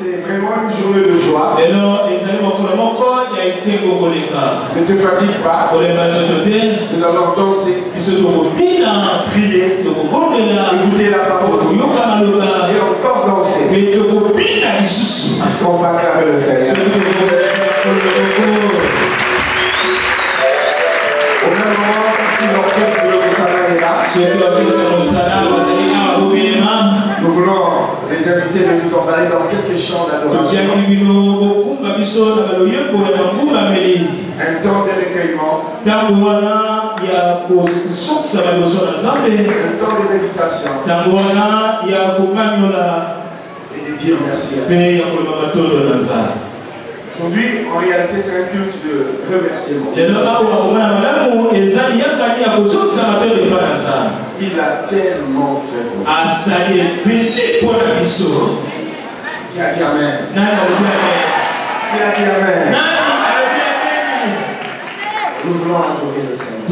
C'est vraiment une journée de joie. Et non, ne te fatigue pas. Nous allons danser, prier, écouter la parole et encore danser. Parce qu'on va acclamer le Seigneur. Au même moment, si l'orchestre de Moussala est là, nous voulons les inviter de nous emballer dans quelques chants d'adoration. Un temps de recueillement. Un temps de méditation. Et de dire merci à Dieu. Aujourd'hui, en réalité, c'est un culte de remerciement. Il a tellement fait pour nous. Qui a dit Amen? Qui a dit Amen? Nous voulons adorer le Seigneur.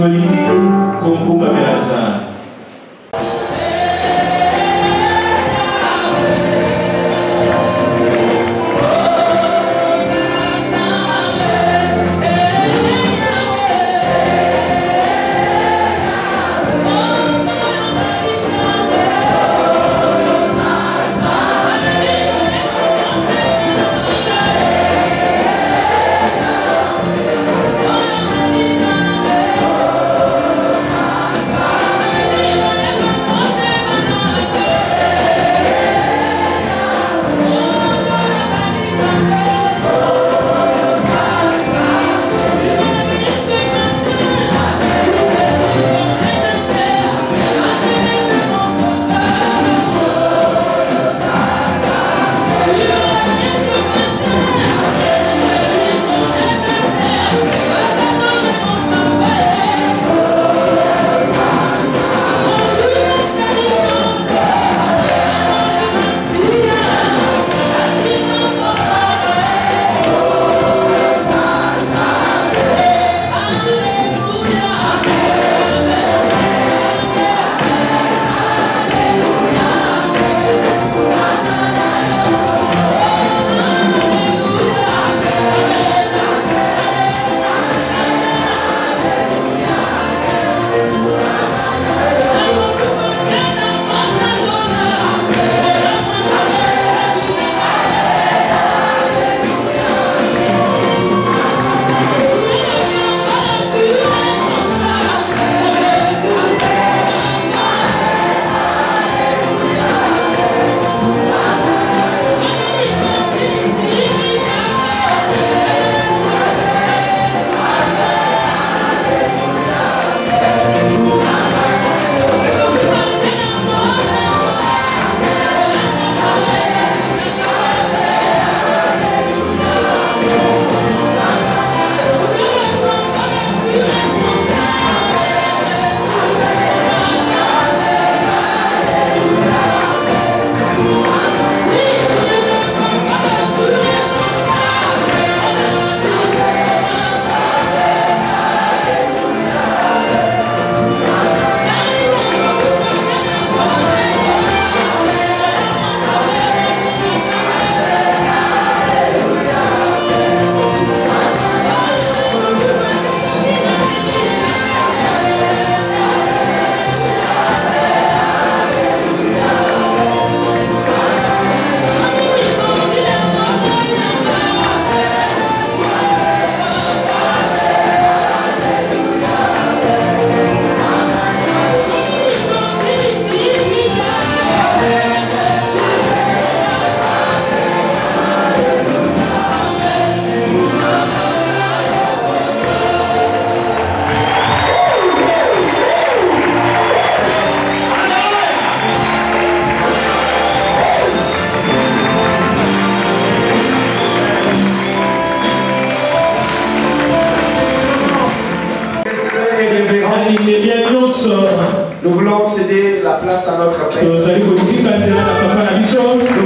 Nous voulons céder la place à notre Père. Nous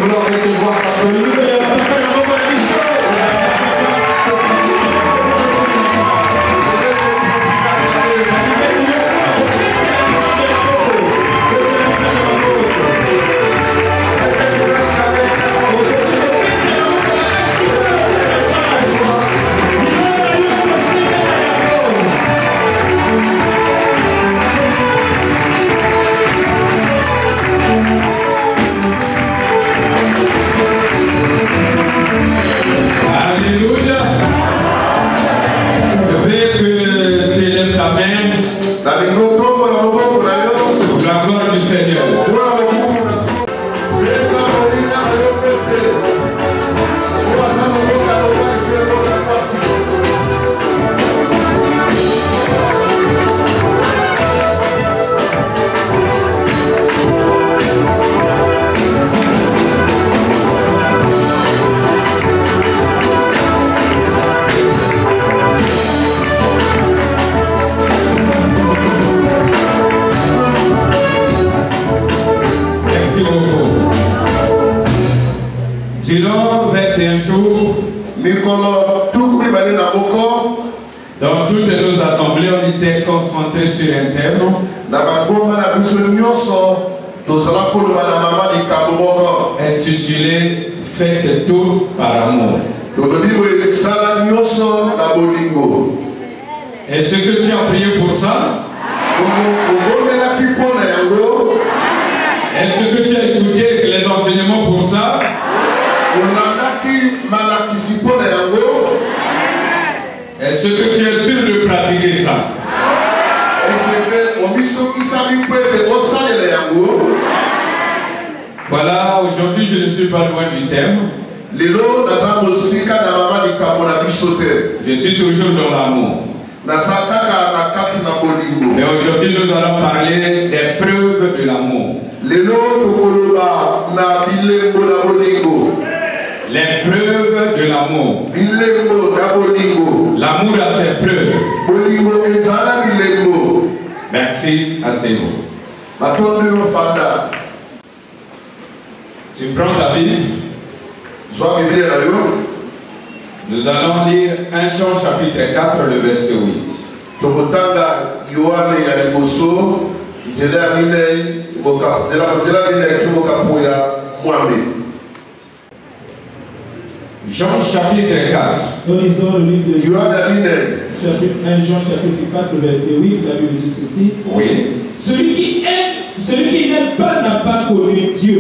voulons recevoir Durant 21 jours, dans toutes nos assemblées, on était concentrés sur un thème. Intitulé Faites tout par amour. Est-ce que tu as prié pour ça? Est-ce que tu as écouté les enseignements pour ça? Est-ce que tu es sûr de pratiquer ça? Voilà, aujourd'hui je ne suis pas loin du thème. Je suis toujours dans l'amour. Mais aujourd'hui nous allons parler des preuves de l'amour. Les preuves de l'amour. L'amour a ses preuves. Merci à ces mots. Tu prends ta Bible. Nous allons lire 1 Jean chapitre 4, le verset 8. Jean chapitre 4. Nous lisons le livre de chapitre 1 Jean chapitre 4, le verset 8. La Bible dit ceci. Oui. Celui qui n'aime pas n'a pas connu Dieu.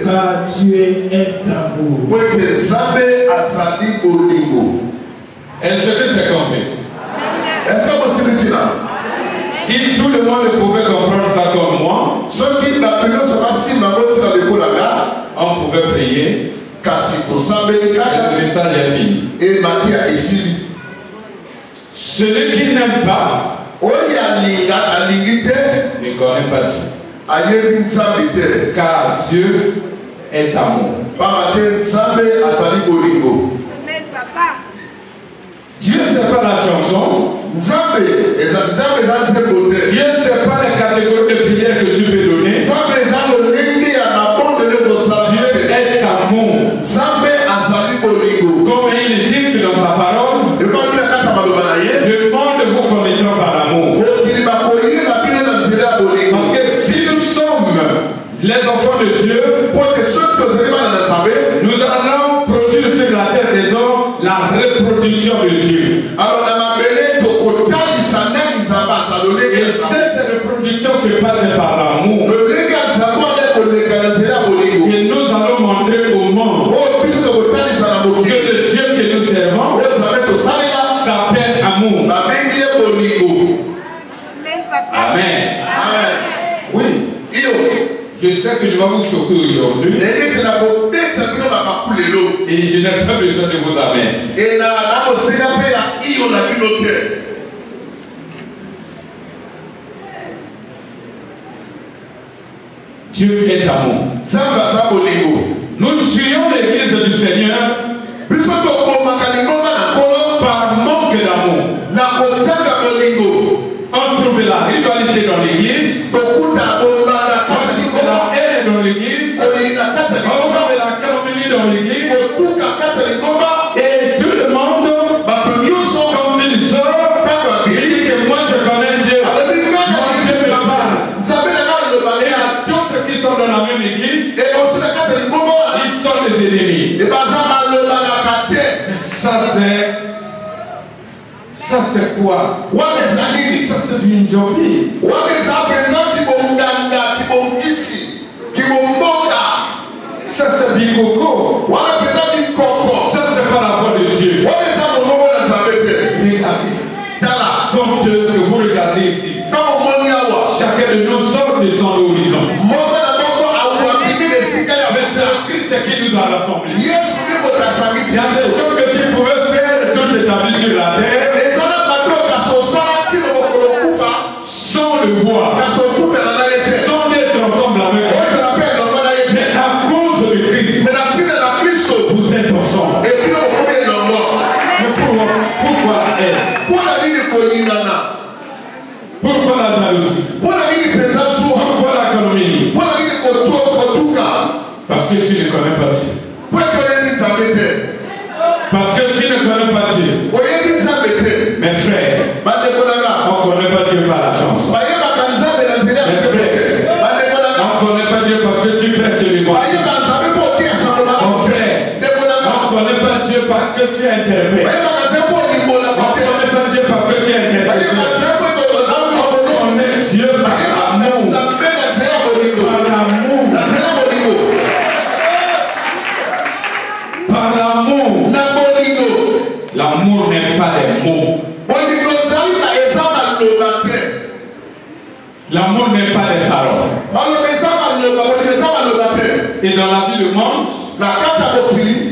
Car Dieu est amour. Est-ce que c'est compris? Si tout le monde pouvait comprendre ça comme moi, on pouvait prier. Le message est fini. Celui qui n'aime pas ne connaît pas Dieu. Car Dieu est amour. Dieu c'est pas la chanson. Dieu c'est pas les catégories de prière que tu peux donner. Dieu est amour. Comme il dit dans sa parole, le monde vous connaîtra par l'amour. Parce que si nous sommes les enfants de Dieu, nous allons produire sur la terre des hommes la reproduction de Dieu. Et cette reproduction se passe par l'amour. Et nous allons montrer au monde que le Dieu que nous servons s'appelle amour. Amen. Oui. Je sais que je vais vous choquer aujourd'hui. Et je n'ai pas besoin de vos amen. Dieu est amour. Nous tuons l'église du Seigneur par manque d'amour. On trouve la rivalité dans l'église. On trouve la haine dans l'église. On trouve la calomnie dans l'église. Et tout le monde, comme il sort, il dit que moi je connais Dieu. Moi Dieu me parle. Et il y a d'autres qui sont dans la même église. Ils sont des ennemis. Ça c'est quoi? Ça c'est une jolie. Ça c'est bikoko. Ça c'est pas la voix de Dieu. Regardez. Comme vous regardez ici. Chacun de nous sort de son horizon. Mais c'est le Christ qui nous a rassemblés. Il y a des choses que tu pouvais faire toute ta vie sur la terre sans le voir, sans être ensemble avec lui. Mais à cause de Christ, vous êtes ensemble. Mais pourquoi la haine? Pourquoi la jalousie? Pourquoi la calomnie? que tu ne connais pas Dieu. Parce que tu ne connais pas Dieu. Mes frères, on ne connaît pas Dieu par la chance. Mes frères, on ne connaît pas Dieu parce que tu prêches les voix. Mon frère, on ne connaît pas Dieu parce que tu es interprète. On ne connaît pas Dieu parce que tu es interprète. On est Dieu par l'amour. Par l'amour. L'amour n'est pas des mots. L'amour n'est pas des paroles. Et dans la vie du monde,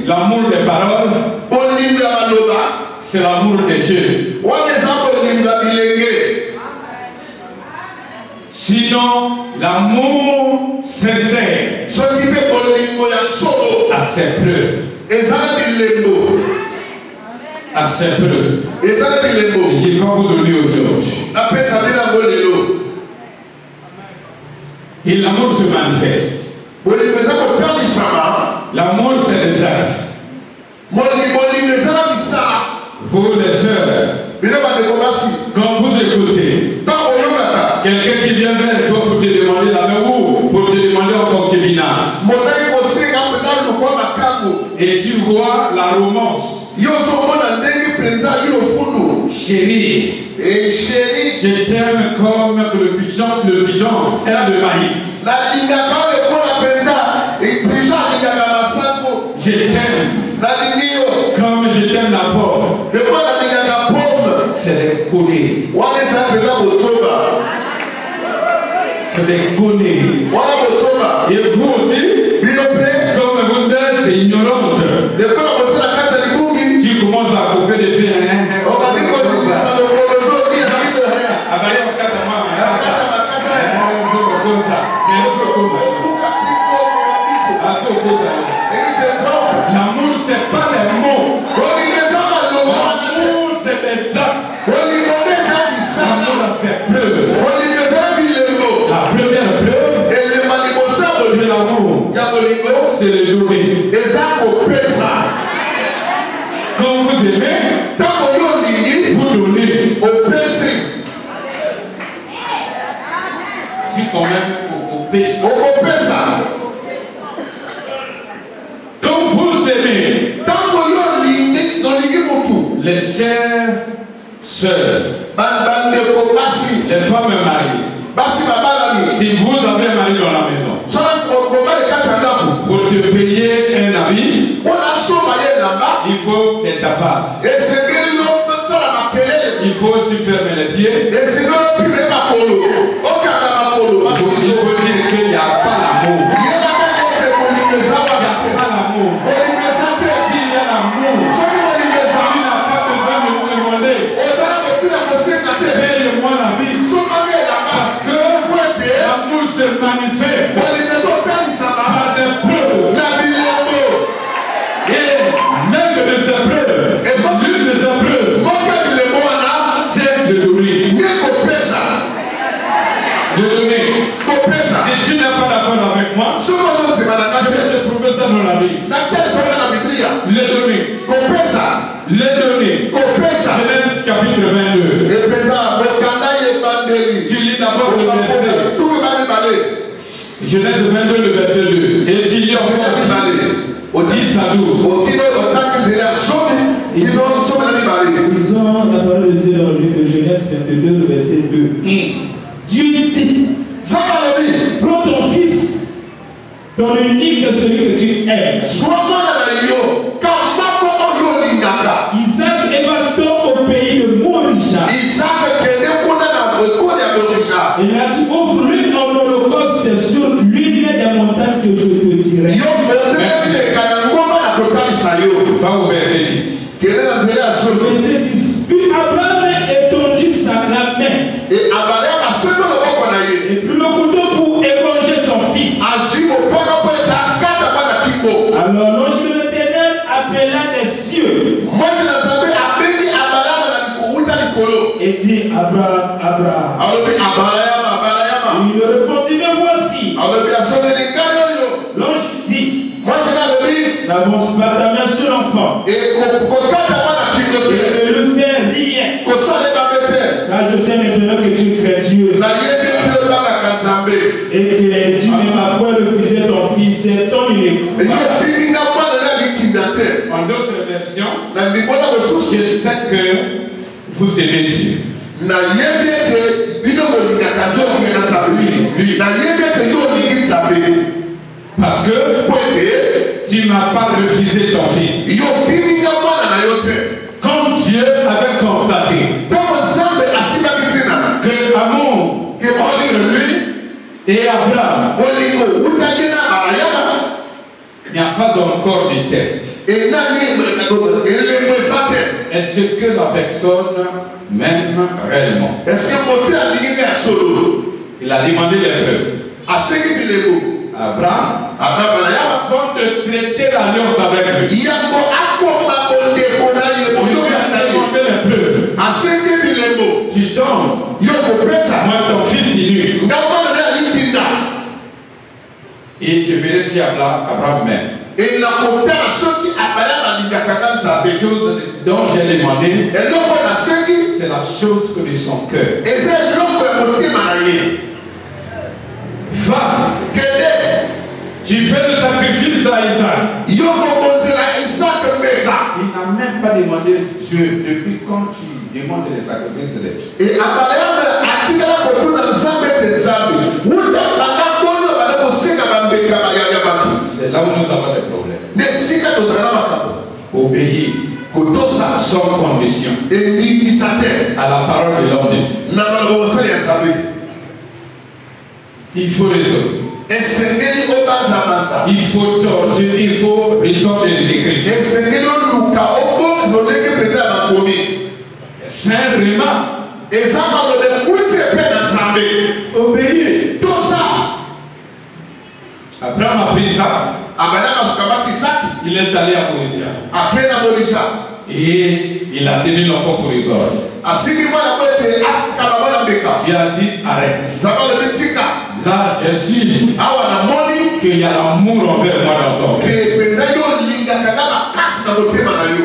l'amour des paroles, c'est l'amour des Dieu. Sinon, l'amour sincère à ses preuves. À ses preuves. Et je vais vous donner aujourd'hui. Et l'amour se manifeste. L'amour, c'est des actes. Vous les sœurs, quand vous écoutez quelqu'un qui vient vers toi pour te demander la main ou pour te demander en concubinage, et tu vois la romance, chérie, je t'aime comme le pigeon aime le maïs. Je t'aime comme je t'aime la pomme. C'est des connards. C'est des connards. Et vous aussi, comme vous êtes ignorante, tu commences à couper des pieds. L'amour, c'est pas les mots. L'amour, c'est des actes. L'amour, c'est preuve. La première preuve de l'amour, c'est le donner. Quand vous aimez, vous donnez. Si quand même au péché. Quand vous aimez, les chers sœurs, les femmes mariées, si vous avez un mari dans la maison, pour te payer un ami, il faut des tapages. Il faut que tu fermes les pieds. Il faut dire qu'il n'y a pas l'amour. Il n'y a pas l'amour. S'il y a l'amour, tu n'as pas besoin de me demander. Paye-moi la vie. Parce que l'amour se manifeste par des preuves. Et même de ces preuves, l'une de ces preuves, c'est de donner. De donner. Si tu n'es pas d'accord avec moi, je vais te prouver ça dans la vie. Les donner. Les donner. Genèse chapitre 22. Tu lis d'abord le verset. Genèse 22, le verset 2. Et tu lis encore au 10 à 12. Lisons la parole de Dieu dans le livre de Genèse 22, le verset 2. Dieu dit, prends ton fils, ton unique, celui que tu aimes. Isaac et va-t-on au pays de Morisha. Et là tu offres-lui en holocauste sur l'une des montagnes que je te dirai. Va au verset 10. Verset 10. Puis Abraham étendit sa main et prit le couteau pour égorger son fils. Alors l'ange de l'Éternel appela des cieux et dit, Abraham. Il lui répondit, me voici. L'ange dit, N'avance pas ta main sur l'enfant. Et ne le fais rien. Car je sais maintenant que tu crains Dieu. Et que tu ne m'as pas refusé ton fils, c'est ton unique. En d'autres versions, je sais que vous aimez Dieu. Parce que tu ne m'as pas refusé ton fils. Comme Dieu avait constaté que l'amour entre lui et Abraham, il n'y a pas encore de test. Est-ce que la personne m'aime réellement? Il a demandé les preuves. Abraham, avant de traiter l'alliance avec lui, il a demandé les preuves. Tu donnes moi ton fils unique. Et je verrai si Abraham m'aime. Et la chose dont j'ai demandé, c'est la chose que de son cœur. Va, tu fais le sacrifice à Isaac. Il n'a même pas demandé Dieu depuis quand tu demandes les sacrifices de Dieu. Et c'est là où nous avons des problèmes. Obéir sans condition à la parole de l'homme de Dieu. Il faut résoudre. Il faut torturer, il faut rétorquer les Écritures. Saint Réma, obéir. Abraham a pris Isaac. Il est allé à Moria. Et il a tenu l'enfant pour une gorge. Il a dit arrête. Là, je suis qu'il y a l'amour envers moi dans ton cœur.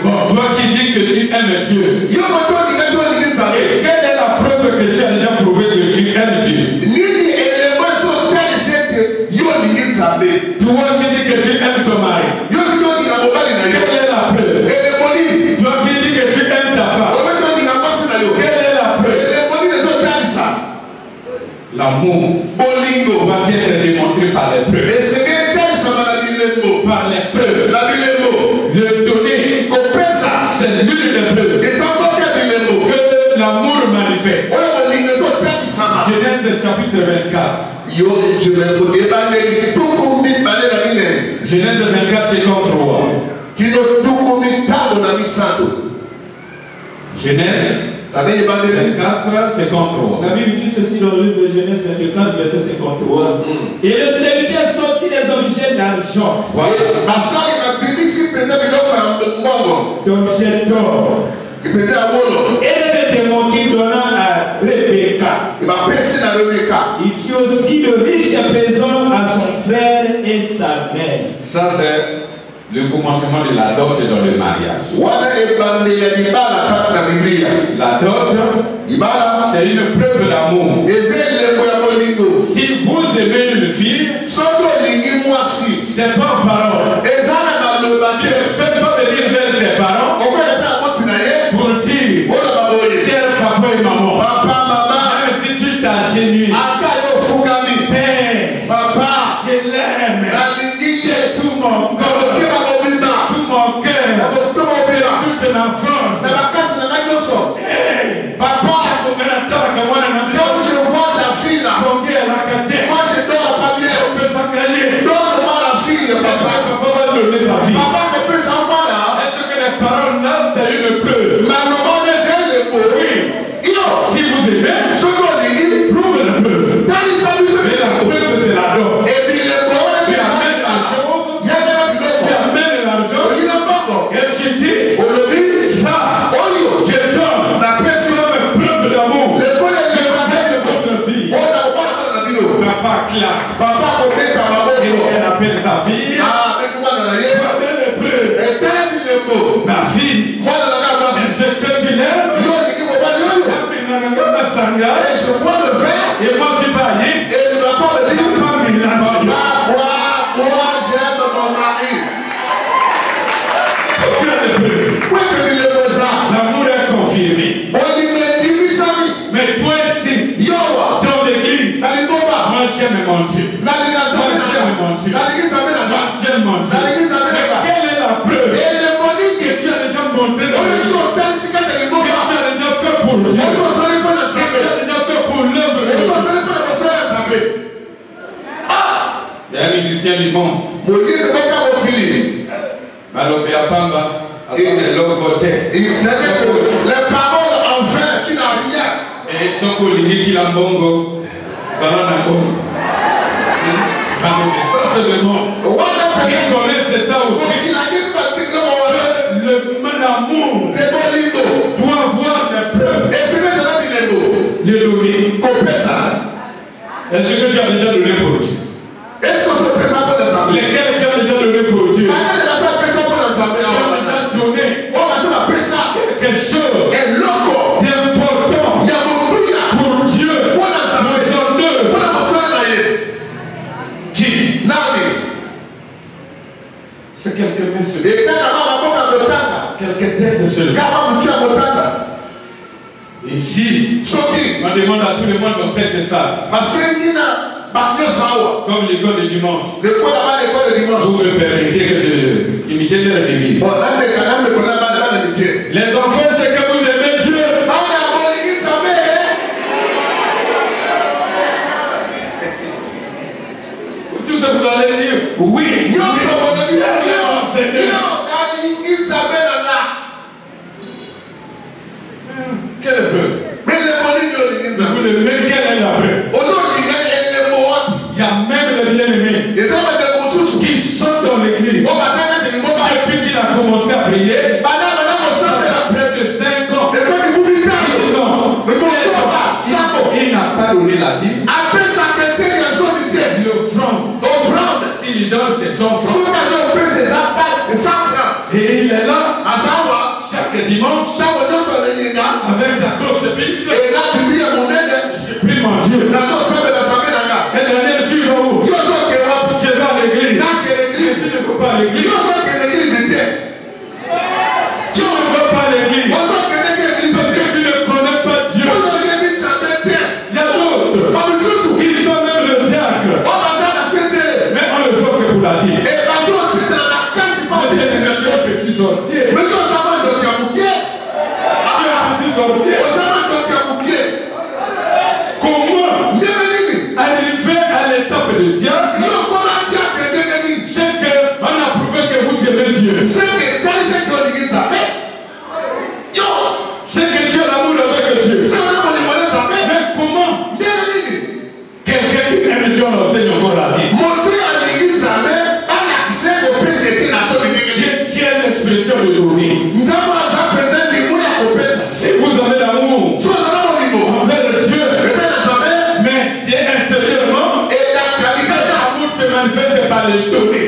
Bon, toi qui dis que tu aimes Dieu, et quelle est la preuve que tu as déjà prouvé que tu aimes Dieu? Toi qui dis que tu aimes ton mari, quelle est la preuve? Toi qui dis que tu aimes ta femme, quelle est la preuve? L'amour doit être démontré par les preuves. Par les preuves. Le donner, c'est l'une des preuves que l'amour manifeste. Genèse chapitre 24. Genèse 24, 53. Genèse 24, 53. La Bible dit ceci dans le livre de Genèse 24, verset 53. Et le serviteur sortit des objets d'argent, d'objets d'or, et des vêtements qu'il donna à Rebecca. Il fit aussi de riches présents à son frère et sa mère. Ça, c'est le commencement de la dot dans le mariage. La dot, c'est une preuve d'amour. Si vous aimez une fille, c'est pas en parole. Tu ne peux pas venir vers ses parents pour dire cher papa et maman. Même si tu t'agenouilles, Père, papa, je l'aime. C'est tout mon corps, tout mon cœur, toute ma force. Hey, papa, quand je vois ta fille là, moi je dors pas bien. On peut s'engager. Donne-moi la fille, papa. Papa va donner sa fille. Papa ne peut s'en pas là. Est-ce que les paroles là, c'est une preuve? Oui. Si vous aimez, prouve la preuve. Mais la preuve, c'est la dot. C'est la même chose jamais montré. Mais quelle est la preuve que tu as déjà montré dans le que tu as déjà fait pour Dieu, que tu as déjà fait pour l'œuvre de Dieu. Il y a un musicien du monde. Malobé Apamba. Les paroles en vain, tu n'as rien. Et son collègue qui l'a bongo, ça l'a un bongo. Ça c'est le monde. Qui connaissent ça aussi. L'amour doit avoir des preuves. Les donner. Est-ce que tu as déjà donné pour Dieu? Lesquels tu as déjà donné pour Dieu? Quelque chose d'important pour Dieu, qui c'est quelques mains sur quelques têtes sur ici, on demande à tout le monde dans cette salle, comme l'école de dimanche, vous me permettez d'imiter leur devise. Les enfants, c'est que vous aimez Dieu. Tout ça, vous allez dire oui. Quelle est la preuve? Quelle est la preuve? Il y a même les bien-aimés qui sont dans l'église depuis qu'il a commencé à prier. Près de 5 ans. Il n'a pas donné la dîme. L'offrande, s'il donne ses 100 francs. Et il est là chaque dimanche avec sa grosse Bible. Je prie mon Dieu. Et la dernière jour où je vais à l'église. Je ne peux pas à l'église. Tu ne veux pas à l'église. Parce que tu ne connais pas Dieu. Il y a d'autres qui sont même le diacre. Mais on le fait pour la dire. Petit sorcier. Comment arriver à l'étape de diacre? C'est qu'on a prouvé que vous aimez Dieu. C'est que tu as l'amour avec Dieu. Mais comment quelqu'un qui aime Dieu l'enseigne encore la vie? Qui est l'expression de donner? Si vous avez l'amour envers Dieu, mais extérieurement, cet amour se manifeste par le donner.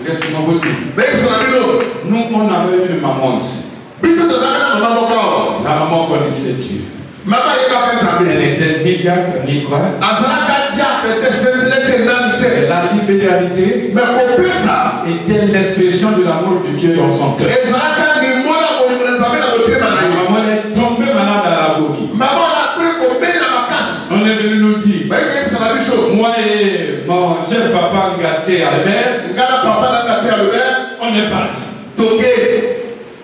Laisse-moi vous dire. Nous, on avait une maman ici. La maman connaissait Dieu. Elle était ni diacre ni quoi. La libéralité était l'expression de l'amour de Dieu dans son cœur. Maman est tombée malade à l'agonie. On est venu nous dire, moi et mon cher papa Ngatié Albert, on est parti.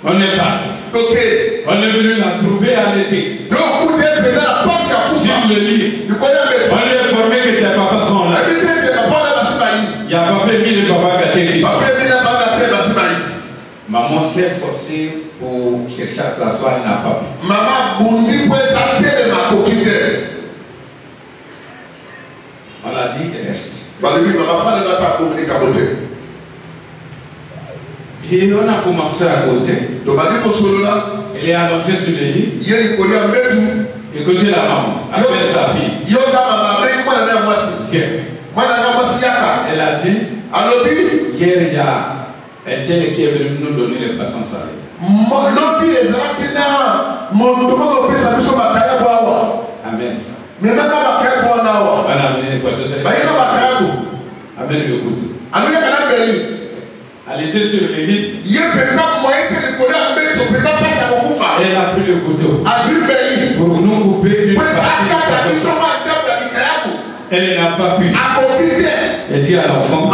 On est parti. On est venu la trouver à l'été. Sur le lit. On lui a informé que tes papas sont là. Il y a papa et les papas Ngatié qui sont là. Maman s'est forcée pour chercher à s'asseoir, elle n'a pas pu. On l'a dit, reste. Et on a commencé à causer. Elle est allongée sur le lit. Écoutez la maman, appelle sa fille. Elle a dit, hier il y a un tel qui est venu nous donner les passants salés. Amen ça. On a amené les poitrines salés. Amen le couteau. Elle était sur le lit. Elle a pris le couteau pour nous couper une partie. Elle n'a pas pu. Elle dit à l'enfant.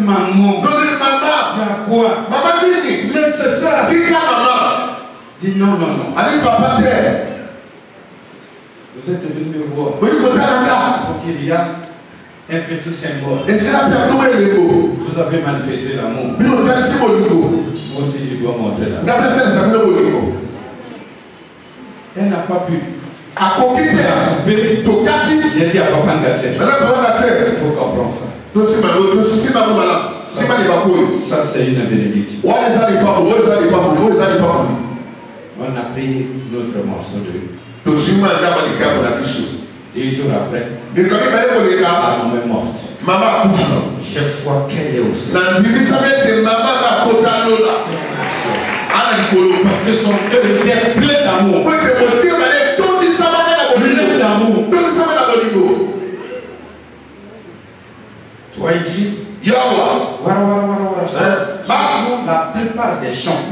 Maman. Quoi? Mais c'est ça. Dis non. Vous êtes venu me voir. Il faut qu'il y a un petit symbole. Vous avez manifesté l'amour. Moi aussi, je dois montrer l'amour. Elle n'a pas pu. J'ai dit à Papa Ngaché. Il faut comprendre ça. Ça, c'est une bénédiction. On a pris notre morceau de. 10 jours après, maman est morte. Chaque fois qu'elle est au sol. Parce que son cœur était plein d'amour. Plein d'amour. Toi ici, la plupart des chants.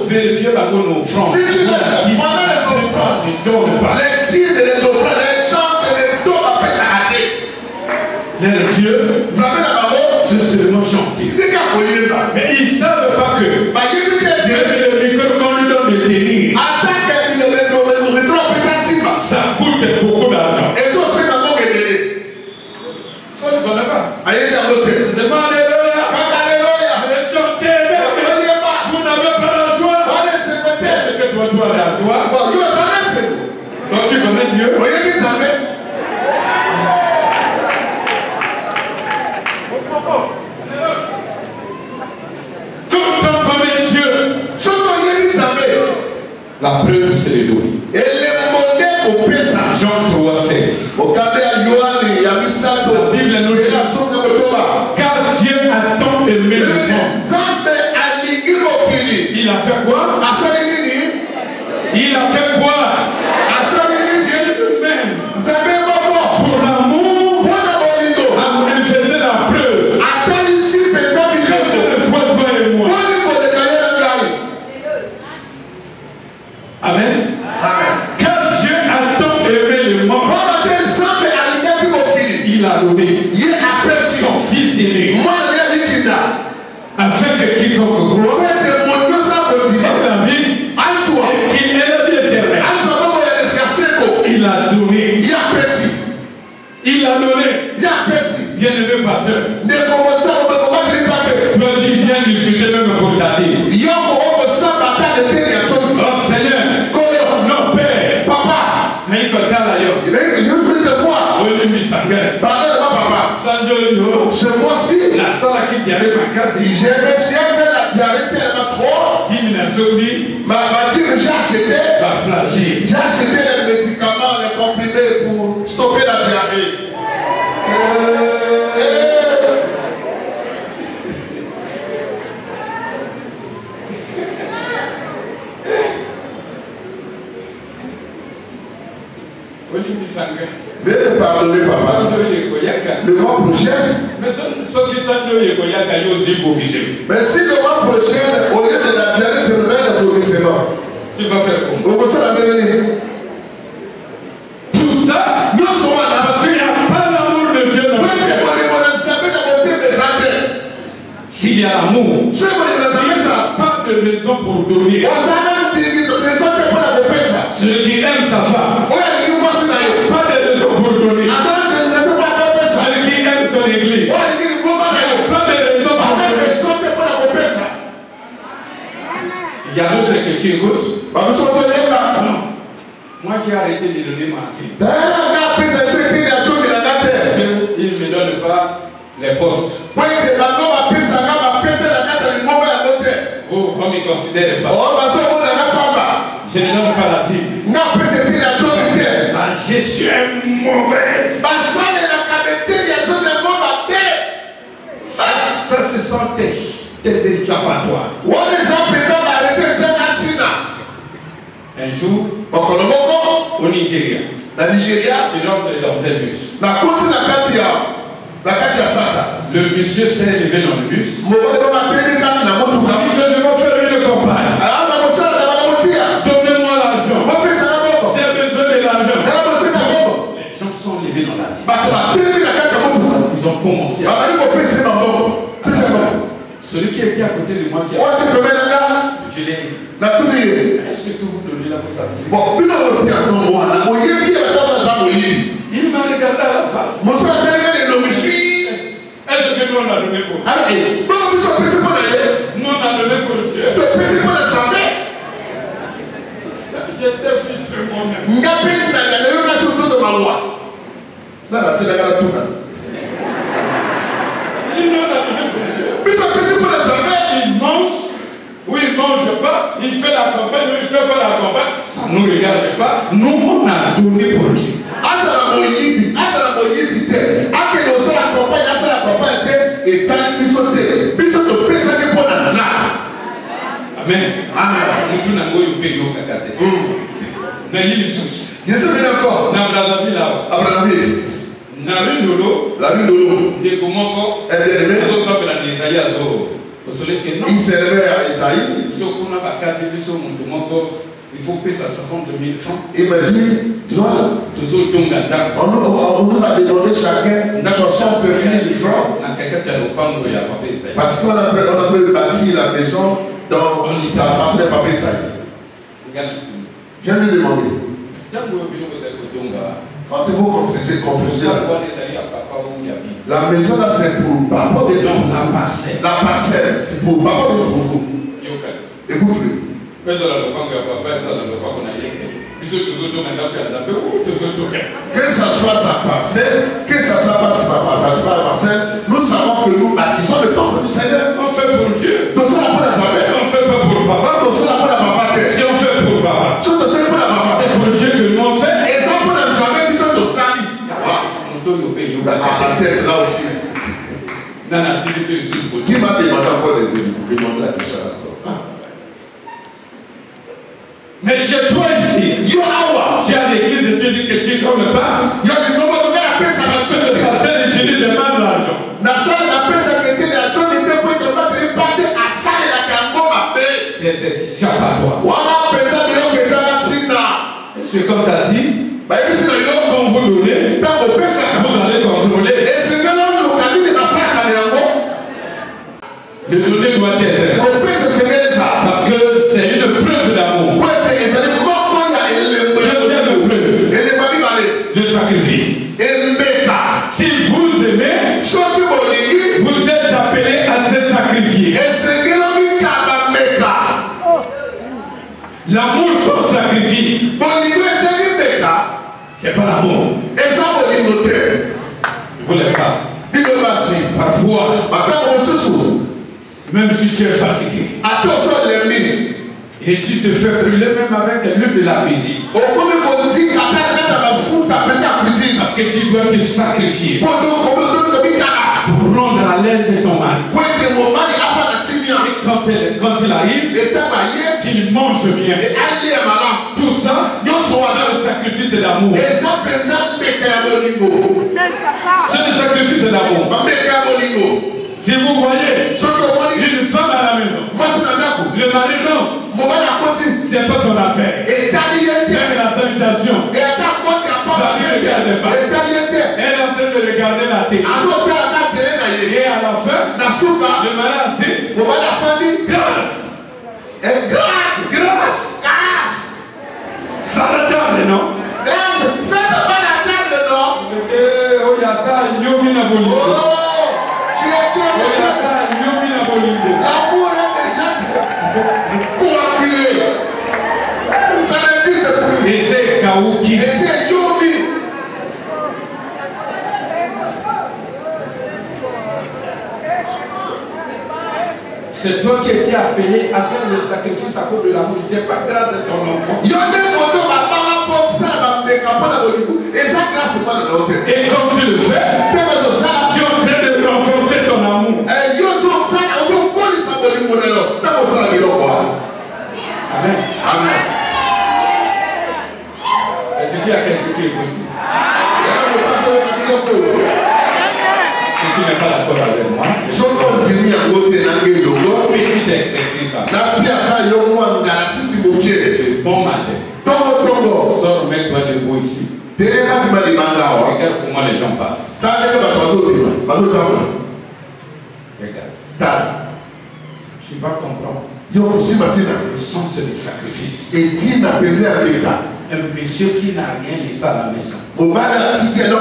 Vérifiez nos offrandes. Si tu les pendant les offrandes, les tirs de les offrandes, les chants de les dons appellent à aller. Leur Dieu, c'est seulement chanter. Mais ils ne savent pas que le micro qu'on lui donne de tenir, ça coûte beaucoup d'argent. Ça ne connaît pas. C'est pas alléluia. Mais chanter, vous n'avez pas la joie. Est-ce que toi, tu as la joie? Donc tu connais Dieu? Tout le temps connaît Dieu. La preuve, c'est les données. Jean 3,16. La Bible nous dit car Dieu a tant aimé le monde. Il a fait quoi? Il a fait quoi? Dieu lui-même. Pour l'amour, a manifesté la preuve. Que fois toi et moi. Amen. Car Dieu a tant aimé le monde. Il a donné son fils aîné. Afin que quiconque croit la vie et qu'il ait la vie éternelle. Il a donné. Il a donné. Bien-aimé pasteur. Moi, je viens discuter même pour ta vie. Oh Seigneur. Non, Père. Papa. Mais il compte d'ailleurs. Ce mois-ci, la salle qui diarrhée ma case. J'ai réussi à faire la diarrhée tellement trop. J'ai acheté les médicaments, les comprimés pour stopper la diarrhée. Veuillez me pardonner, papa. Le mois prochain. Mais si le mois prochain, au lieu de la diarrhée, c'est le verre de vomissement, tu vas faire comment? Tout ça, nous sommes là parce qu'il n'y a pas l'amour de Dieu. S'il y a l'amour, il n'y a pas de raison pour donner. Celui qui aime sa femme, pas de raison pour donner. Celui qui aime son église, pas de raison pour donner. Il y a d'autres que tu écoutes. Non. Moi j'ai arrêté de donner mentir. Il ne me donne pas les postes. Oh, comme il ne considère pas. Je ne donne pas la dîme. Je suis mauvaise. Ça, ce sont tes échappatoires. Un jour, au Nigeria, la Nigeria, tu rentres dans un bus. Le monsieur s'est levé dans le bus. Il dit que je vais faire une campagne. Donnez-moi l'argent. J'ai besoin de l'argent. Les gens sont levés dans la tête. Ils ont commencé à... Celui qui était à côté de moi qui a... Je l'ai dit. Est-ce que vous donnez la possibilité? Il m'a regardé à la face. Est-ce que nous on a donné pour Dieu? Nous on a donné pour Dieu. J'étais fils de moi-même. Il nous a donné pour Dieu. Il mange ou il ne mange pas, il fait la campagne ou il ne fait pas la campagne, ça ne nous regarde pas. Nous on a donné pour Dieu. Amen. Amen. La rue Dolo, il servait à Isaïe. Il faut payer ça 60 000 francs. Il m'a dit, non, on nous a demandé chacun 60 000 francs. Parce qu'on a fait bâtir la maison dans la partie de Papa Isaïe. Je lui ai demandé. Quand vous construisez la maison là, c'est pour papa de la parcelle, c'est pour papa de vous. Écoute-le. Que ça soit sa parcelle, que ça soit pas sa parcelle, nous savons que nous bâtissons le temple du Seigneur. On fait pour Dieu. On fait pas pour papa. Si on fait pour papa, c'est pour Dieu que nous on fait. Et ça pour la jamais besoin de sali. La tête là aussi. Qui m'a demandé encore de demander la question encore? Mais chez toi ici, tu as l'église et tu dis que tu ne donnes pas. Le pasteur utilise de mal l'argent. C'est comme tu as dit, quand vous donnez, vous allez contrôler. Le donner doit être. Parce que c'est une preuve d'amour. Le sacrifice. Si vous aimez, vous êtes appelés à se sacrifier. L'amour sans sacrifice, c'est pas l'amour. Vous les femmes, parfois, même si tu es fatigué, et tu te fais brûler même avec l'huile de la cuisine. Parce que tu dois te sacrifier pour rendre à l'aise ton mari. Et quand il arrive, qu'il mange bien. Tout ça, c'est le sacrifice de l'amour. C'est le sacrifice de l'amour. Si vous voyez une femme à la maison, le mari non, c'est pas son affaire. Même la salutation, elle est en train de regarder la télé. Et à la fin, le mari a dit grâce. Grâce. Ça la table, non? Et c'est Kaouki. C'est toi qui étais appelé à faire le sacrifice à cause de l'amour. C'est pas grâce à ton enfant. Et quand tu le fais, tu es en train de renforcer ton amour. Amen. Amen. Est-ce qu'il y a quelqu'un qui écoute? Petit exercice. Bon matin. Sors, mets-toi debout ici. Regarde comment les gens passent. Regarde. Tu vas comprendre le sens du sacrifice. Un monsieur qui n'a rien laissé à la maison. Demain, c'est n'a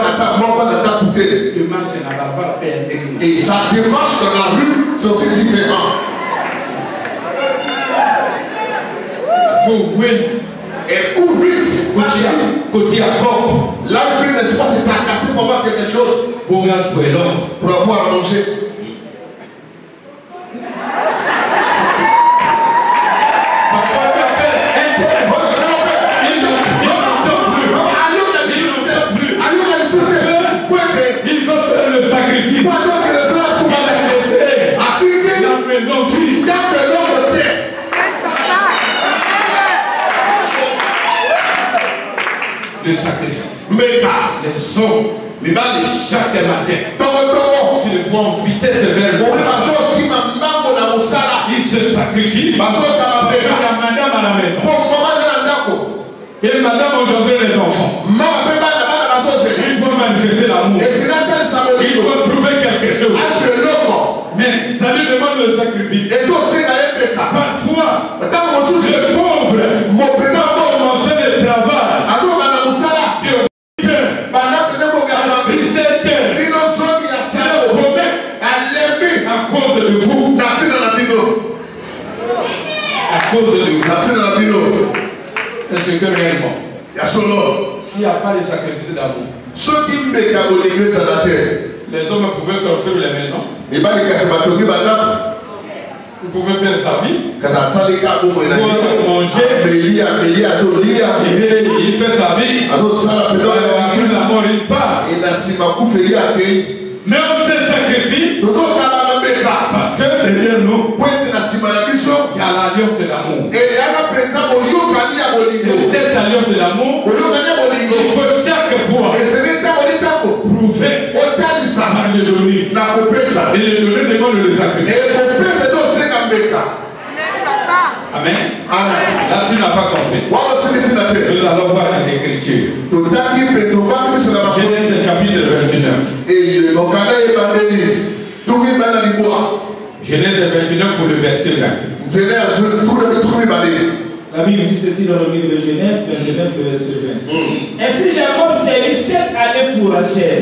pas faire un. Et sa démarche dans la rue, c'est aussi différent. Il faut oui. Et court vite. Côté à corps. Là, le but n'est pas se tracasser pour voir quelque chose. Pour avoir à manger. Parfois, tu appelles un tel. Il va faire le sacrifice. La maison fille. Le sacrifice. Les hommes. Chaque matin. Tu le vois en vitesse vers le il se sacrifie. Il y a madame à la maison. Et madame aujourd'hui les enfants. Il doit manifester l'amour. Il doit trouver quelque chose. Mais ça lui demande le sacrifice. Parfois, le pauvre commençait le travail. À cause de vous. À cause de vous. Est-ce que réellement, s'il n'y a pas de sacrifice d'amour, les hommes pouvaient construire les maisons. Ils pouvaient faire sa vie. Manger. Il fait sa vie. La mort, il part. Mais on se sacrifie. Parce que derrière nous, il y a l'alliance de l'amour. Et cette alliance de l'amour, il faut chaque fois prouver par le donner. Et le donner demande le sacrifice. Amen. Là, tu n'as pas compris. Nous allons voir les Écritures. Genèse chapitre 29. Genèse 29 pour le verset 20. La Bible dit ceci dans le livre de Genèse 29, le verset 20. Ainsi Jacob servit 7 années pour Rachel.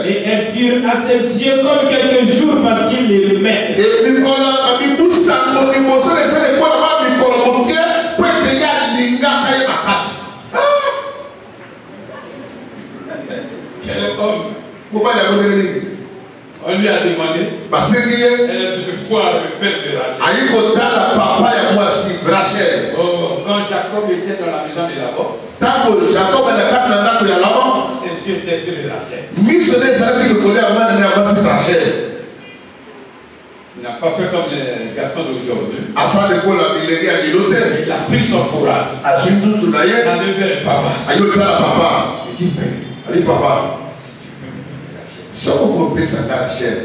Et elles furent à ses yeux comme quelques jours parce qu'il les aimait. Quel homme? On lui a demandé. Elle veut voir le père de Rachel. Quand Jacob était dans la maison de Laban, ses yeux étaient sur Rachel. Il n'a pas fait comme les garçons d'aujourd'hui. Il a pris son courage. Il a levé le papa. Il dit, papa. Si tu peux me donner Rachel.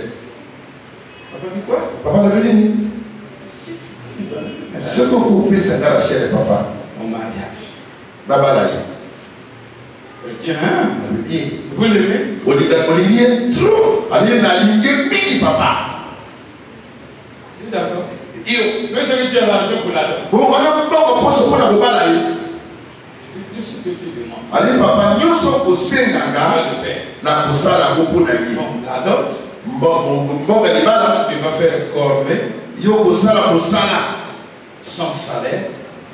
Papa dit quoi? Papa le dit. Si tu peux me donner Rachel, papa. Mon mariage. Il dit, hein? Vous l'aimez? Trop. Papa. Il dit d'accord. Mais ce que tu as l'argent pour la donner. Tout ce que tu demandes. Allez, papa, nous sommes au Sénanga. La dot. Tu vas faire corvée. Sans salaire.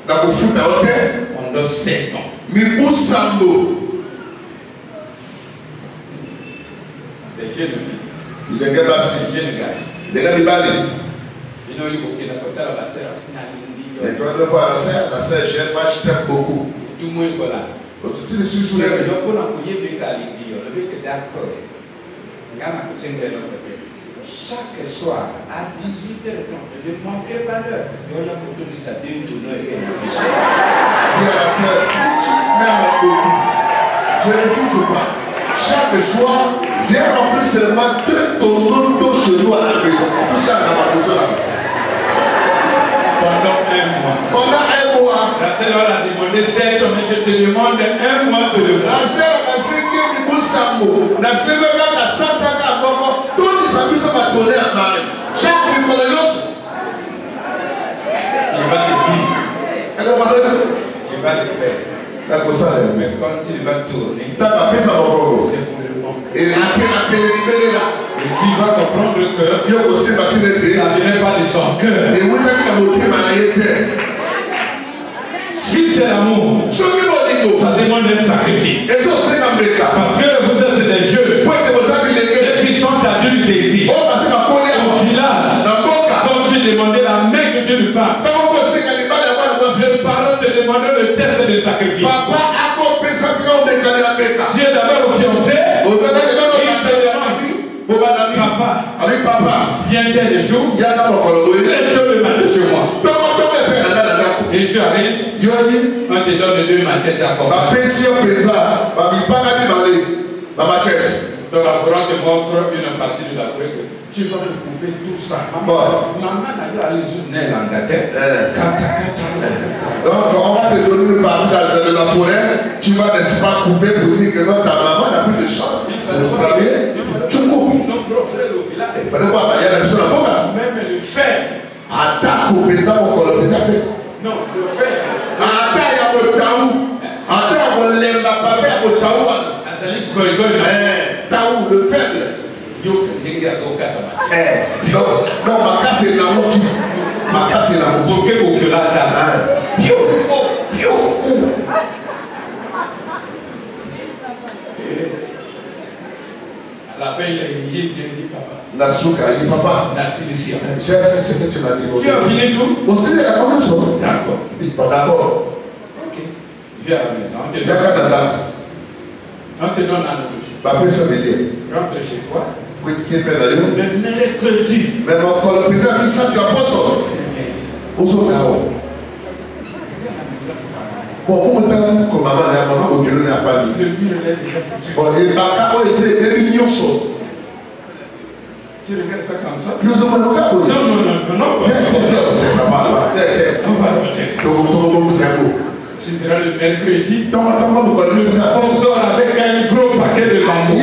Pendant 7 ans. Des jeunes filles. Des jeunes gars. Ils n'ont eu aucun côté la sœur. Et toi, la sœur, j'aime, moi, je t'aime beaucoup. Tout le monde est là. Tu le suis sous les mains. Chaque soir à 18h30, ne manquez pas l'heure. Il y a beaucoup de ça, Dieu te donne et bien. Dis à la sœur, si tu m'aimes beaucoup, je refuse pas. Chaque soir, Viens remplir seulement 2 tonneaux d'eau chez nous à la maison. Tout ça, pendant 1 mois. Pendant 1 mois. Rachel a demandé 7 ans, mais je te demande 1 mois de le faire. Rachel a dit que nous sommes na semaine à Santa Caboco, tous les amis sont bâtonnés à Marie. Chaque Nicolas, il va te dire. Tu vas le faire. Mais quand il va tourner, c'est pour le moment. Et tu vas comprendre que ça ne venait pas de son cœur. Si c'est l'amour, ça demande un sacrifice. Parce que vous êtes des jeunes. Ceux qui sont adultes ici. Au village, quand tu demandais la main que Dieu lui fait, je parle de demander le test de sacrifice. Tu es d'abord au fiancé. Papa, viens-t'en des jours. Traite-toi le matin chez moi. Et tu arrives, on te donne 2 machettes à combattre. Donc la forêt te montre une partie de la forêt que tu vas couper tout ça. Maman n'a pas les yeux en tête. Donc on va te donner une partie de la forêt. Tu vas n'est-ce pas couper pour dire que non, ta maman n'a plus de champ. Tu coupes. Nos gros frères au village. Il fallait voir, il y a la personne là-bas. Même le fer. Attends, couper ça pour qu'on le fait. Non, le fer. Attends, il y a le taou. Attends, on lève la papier à le taou. Taou, le faible. Non, ma casse est la mouki. Ma casse est la mouki. Pio, pio, à la fin, il dit papa. La souka, il dit papa. J'ai fait ce que tu m'as dit. Tu as fini tout? Aussi, il y a la même chose. D'accord. Pas d'accord. Ok. Viens à la maison. On te donne la nourriture. Rentre chez toi. Le mercredi. Mais mon colopédien a mis ça, tu as pas sorti. Où sont-ils? Bon, comment t'as dit que maman au gueule de la famille? Le mur est déjà foutu. Bon, et Baka, c'est une yoso. Tu regardes ça comme ça? Yoso, mon local. Non. On va rechercher. Tu diras le mercredi. On sort avec un gros paquet de bambou.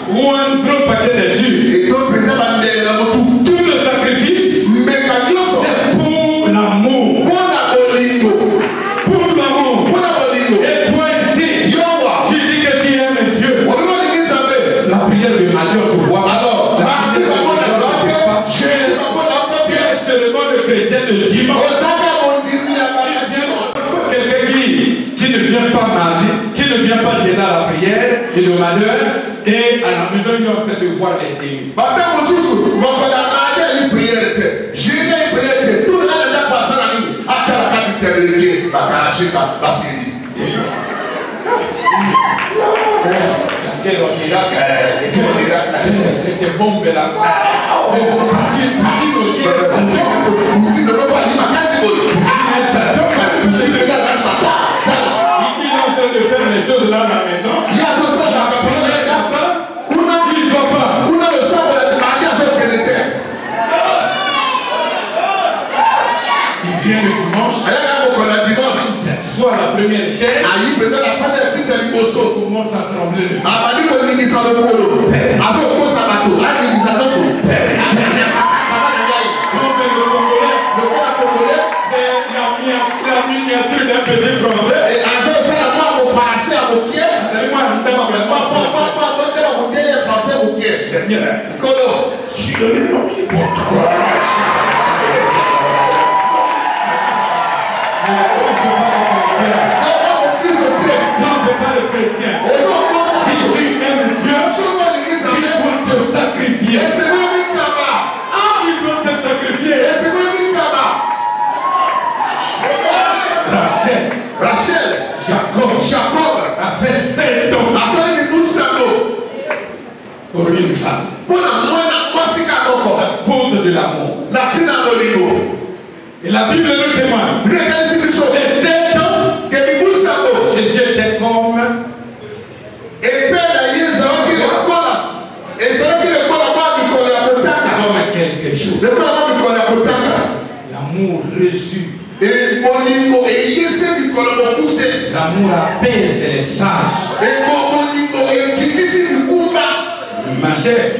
Ou un gros paquet de jus. Tout le sacrifice, c'est pour l'amour. Pour l'amour. Et toi ici, tu dis que tu aimes Dieu. La prière de matin, tu vois. C'est seulement le chrétien de dimanche. Qui ne vient pas mardi, qui ne vient pas gêner à la prière et le malheur, et à la maison, il est en train de voir les témoins. Laquelle on dira que c'était bombe là. Poutine aussi. Poutine ne peut pas dire ma casse. Poutine regarde un Satan. Il est en train de faire les choses là dans la maison. Il y a ce ça dans la prière. Il ne va pas. On a le sang de la mariage avec les terres. Il vient le dimanche. C'est soit la première chaîne. Commence à trembler le c'est la miniature d'un petit français. Seigneur, je suis donné le nom n'importe quoi. Si tu aimes Dieu, tu dois te sacrifier. Tu dois te sacrifier. Rachel, Jacob a fait 7 ans pour une femme. À cause de l'amour. Et la Bible nous témoigne. Les 7 ans, Jésus était comme reçu. L'amour apaise les sages. Ma chère,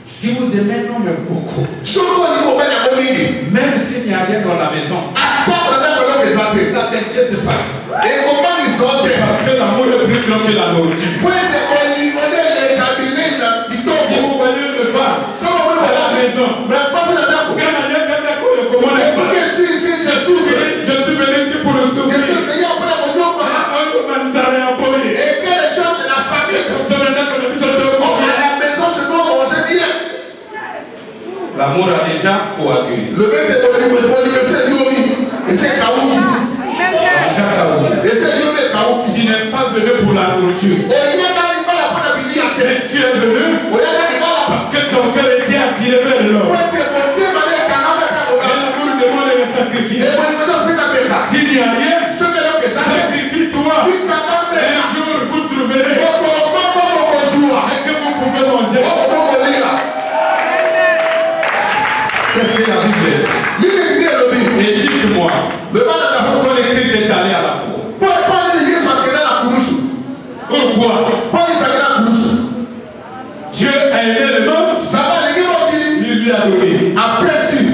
si vous aimez un homme beaucoup, même s'il n'y a rien dans la maison, ça ne t'inquiète pas. Parce que l'amour est plus grand que la nourriture. Si vous voyez une femme à la maison, je suis venu ici pour le souffrir. L'amour a déjà coagulé. Le même est tu n'es pas venu pour la nourriture. Tu es venu parce que ton cœur était attiré vers l'homme. Et l'amour demande le sacrifice. S'il n'y a rien, sacrifie-toi. Et un jour vous trouverez ce que vous pouvez manger. Qu'est-ce que la Bible dit? Et dites-moi, pourquoi le Christ est allé à la cour? Pourquoi? Dieu a aimé le monde, il lui a donné.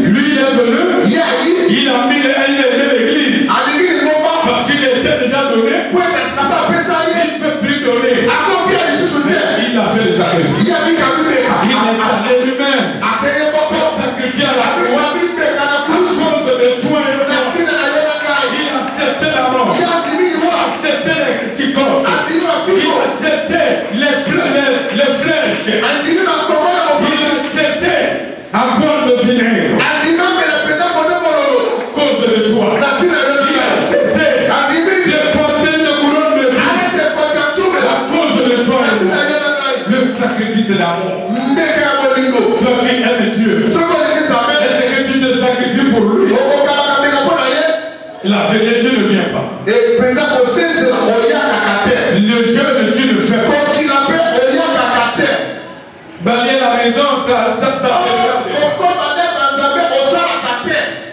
Lui il est venu, il a aimé l'église. Parce qu'il était déjà donné, il ne peut plus donner. Il a fait le sacrifice. Il est allé lui-même sacrifier à la croix à cause de toi et moi. Il a accepté la mort. Il a accepté les psychoses. Il a accepté les flèches. Il a accepté à boire le vinaigre. À cause de toi. Il a accepté de porter le couronne de vie. À cause de toi. Le sacrifice de l'amour. Toi qui aimes Dieu. Est-ce que tu te sacrifies pour lui? La vérité, Dieu ne vient pas. Le jeûne, Dieu ne fait pas. Balayer la maison, ça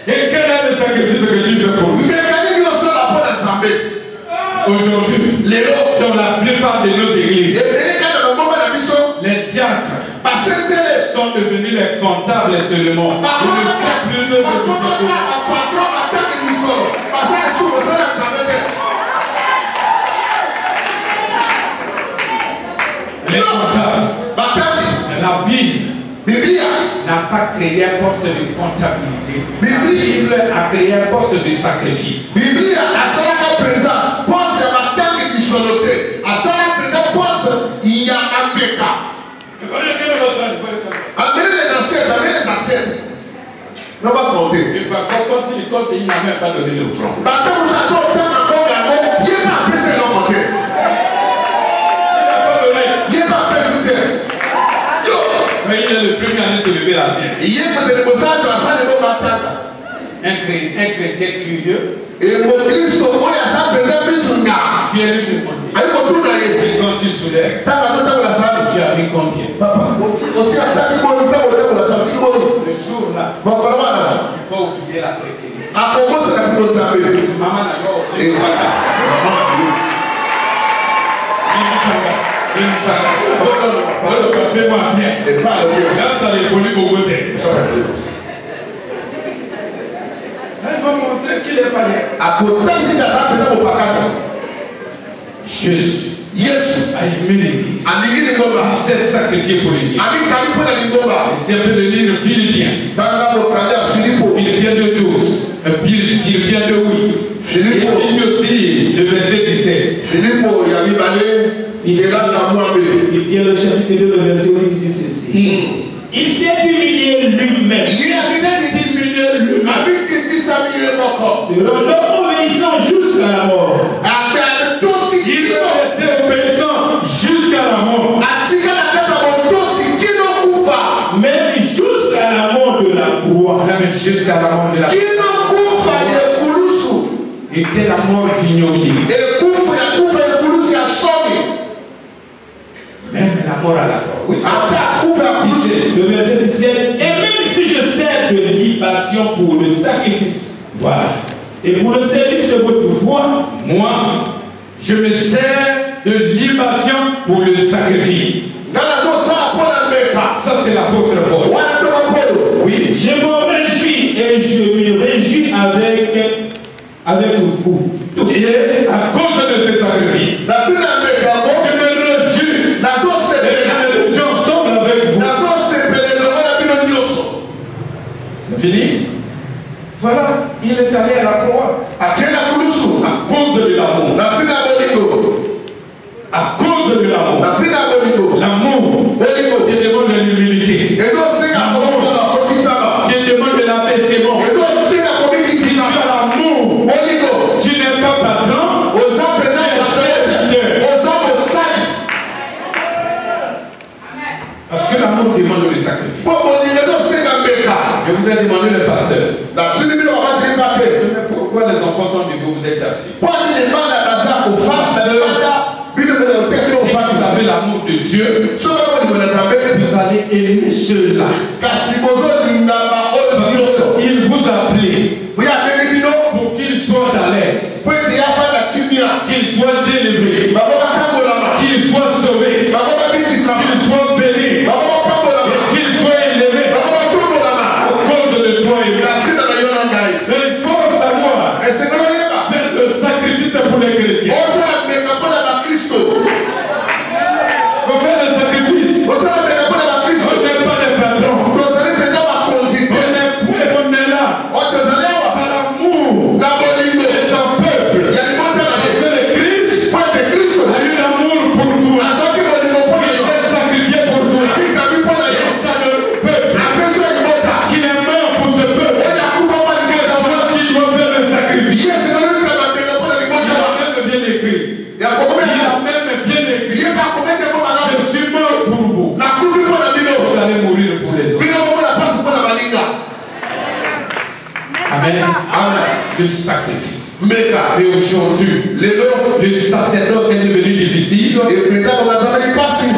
et quel est le sacrifice que tu fais pour lui? Aujourd'hui, dans la plupart de nos églises, les diacres sont devenus les comptables seulement. Les comptables. La Bible n'a pas créé un poste de comptabilité. La Bible a créé un poste de sacrifice. Non, pas compter. Et parfois, quand il compte, il n'a même pas donné l'offrande. Mais il est le premier à se lever la sienne. Un chrétien curieux. Et mon Christ, tu viens lui demander. Et quand il soulève, tu as mis combien? Le jour là, il faut oublier la chrétienté. Maman n'a pas il faut montrer qu'il est païen. Jésus a aimé l'église. Il s'est sacrifié pour l'église. C'est fait de lire Philippiens. Philippiens 2:12. Philippiens 2:8. Et il dit aussi le verset 17. Philippiens le chapitre 2, le verset 8 dit ceci. Il s'est humilié lui-même. Se rendant obéissant jusqu'à la mort. Il était obéissant jusqu'à la mort. Même jusqu'à la mort de la croix. Même jusqu'à la mort de la croix. Était la mort d'ignominie. Même la mort à la croix. Oui. Le verset 17. Et même si je sers de libation pour le sacrifice Voilà. Et pour le service de votre foi, moi, je me sers de libation pour le sacrifice. Ça, c'est l'apôtre Paul. Oui, je m'en réjouis et je me réjouis avec vous. Tous. Et à cause de ce sacrifice, je me réjouis et je me ensemble avec vous. C'est fini? Voilà, il est allé à la croix. À cause de l'amour. À cause de l'amour. L'amour qui demande de l'humilité. Qui demande de l'abaissement. Si tu as l'amour, tu n'es pas patron. Tu es serviteur. Parce que l'amour demande le sacrifice. Je vous ai demandé le pasteur. Pourquoi les enfants sont debout, vous êtes assis? Si vous avez l'amour de Dieu, vous allez aimer ceux-là. Il vous a appelé pour qu'ils soient à l'aise, qu'ils soient délivrés, qu'ils soient sauvés, qu'ils soient bénis, qu'ils soient élevés à cause de toi et moi. Mais il faut savoir, c'est le sacrifice pour les chrétiens. Faut faire le sacrifice. On n'est pas des patrons. On est là par l'amour de son peuple. Parce que le Christ a eu l'amour pour toi. Il s'est sacrifié pour toi. Il t'a donné le peuple. Qu'il est mort pour ce peuple. Et toi qui dois faire le sacrifice. Il a même bien écrit. Il a même bien écrit. Je suis mort pour vous. Vous allez mourir pour les autres. Amen. Le sacrifice. Et aujourd'hui, le sacerdoce est devenu difficile.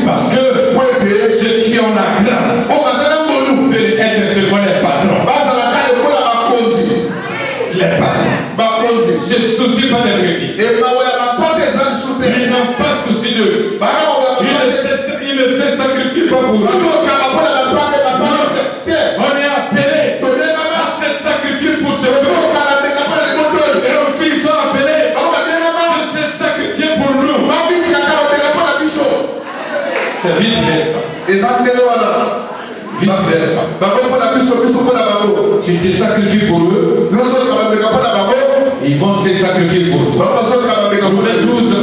Parce que ceux qui ont la grâce peuvent être seulement les patrons. Les patrons. Je ne soucie pas des brebis. Ils n'ont pas souci d'eux. Ils ne se sacrifient pas pour eux. On est appelé à se sacrifier pour ce peuple. Et aussi ils sont appelés à se sacrifier pour nous. C'est vice-versa. Vice-versa. Tu te sacrifies pour eux, ils vont se sacrifier pour toi. Romains 12,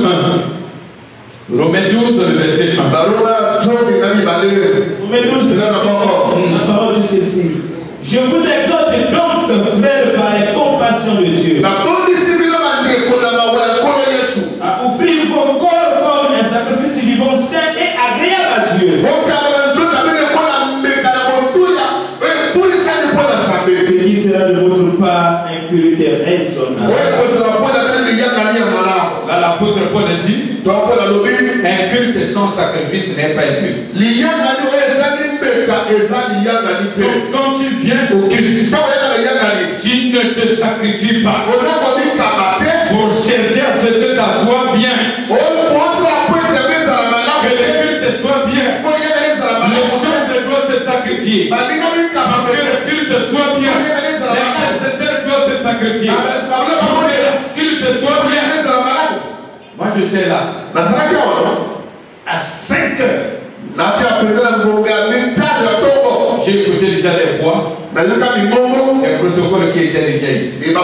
1. Romains 12, le verset 1. Romains 12, la parole dit ceci. Je vous exhorte donc, frères, par les compassions de Dieu, à offrir vos corps comme un sacrifice vivant, saint et agréable à Dieu. Ce qui sera de votre part impurité raisonnable. Là, l'apôtre Paul dit un culte sans sacrifice n'est pas un culte. Donc, quand tu viens au culte, tu ne te sacrifies pas pour chercher à ce que ça soit bien. Que le culte soit bien. Le chef doit se sacrifier. Que le culte soit bien. L'intercesseur doit se sacrifier. Pour que le culte soit bien. Moi j'étais là. À 5 heures. J'ai écouté déjà des voix. Un protocole qui était déjà ici. En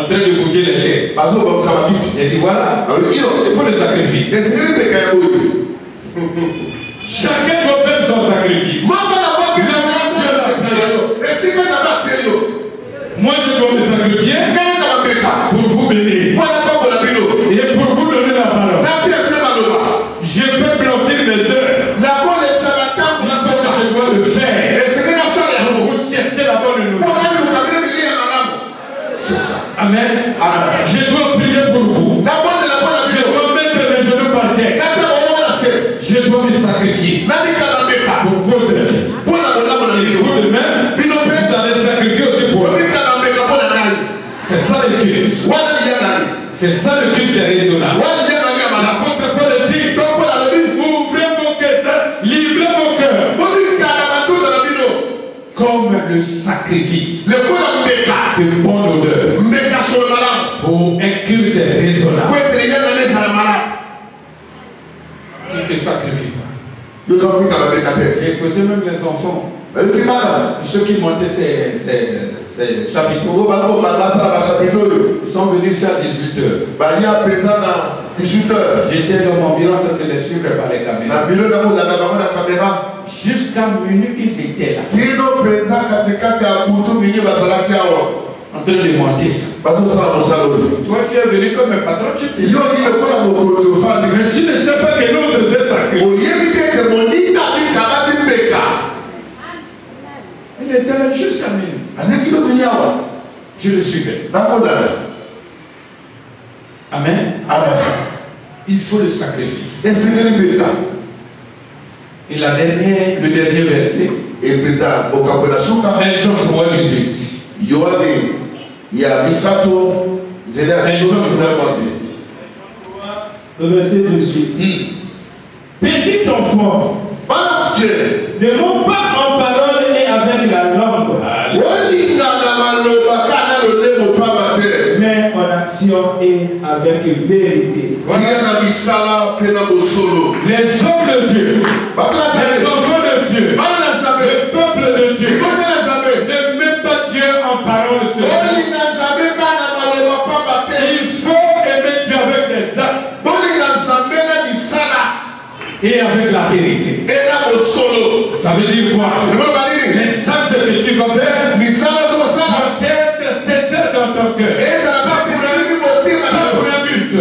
train de bouger les chairs. J'ai dit voilà, il faut le sacrifice. Chacun doit faire son sacrifice. Moi je dois me sacrifier pour vous bénir et pour vous donner la parole. Je peux blanchir mes heures. Je dois le faire pour vous chercher la bonne nouvelle. Amen. Je dois prier pour vous. Je dois mettre mes genoux par terre. Je dois me sacrifier pour votre vie. Et vous de même, vous allez sacrifier aussi pour eux. C'est ça le culte raisonnable. L'apôtre Paul dit, ouvrez vos cœurs, livrez vos cœurs. Comme le sacrifice de bonne odeur pour un culte raisonnable. Tu ne te sacrifies pas. J'ai écouté même les enfants. Ceux qui montaient ces chapiteaux, ils sont venus ici à 18h. J'étais dans mon bureau en train de les suivre par les caméras. Jusqu'à minuit, ils étaient là. En train de monter ça. Toi, tu es venu comme un patron, tu t'es dit. Mais tu ne sais pas que l'autre s'est sacrifié. Il était là jusqu'à minuit. Je le suivais. Amen. Il faut le sacrifice. Et le dernier verset. 1 Jean 3:18. Le verset 18. Petit enfant, ne monte pas en parole et avec la langue, mais en action et avec vérité. Les hommes de Dieu, les enfants de Dieu, le peuple de Dieu, ne met pas Dieu en parole seulement. Il faut aimer Dieu avec des actes et avec la vérité. Ça veut dire quoi? Les actes que tu vas faire doivent être sincères dans ton cœur. Pas pour un but.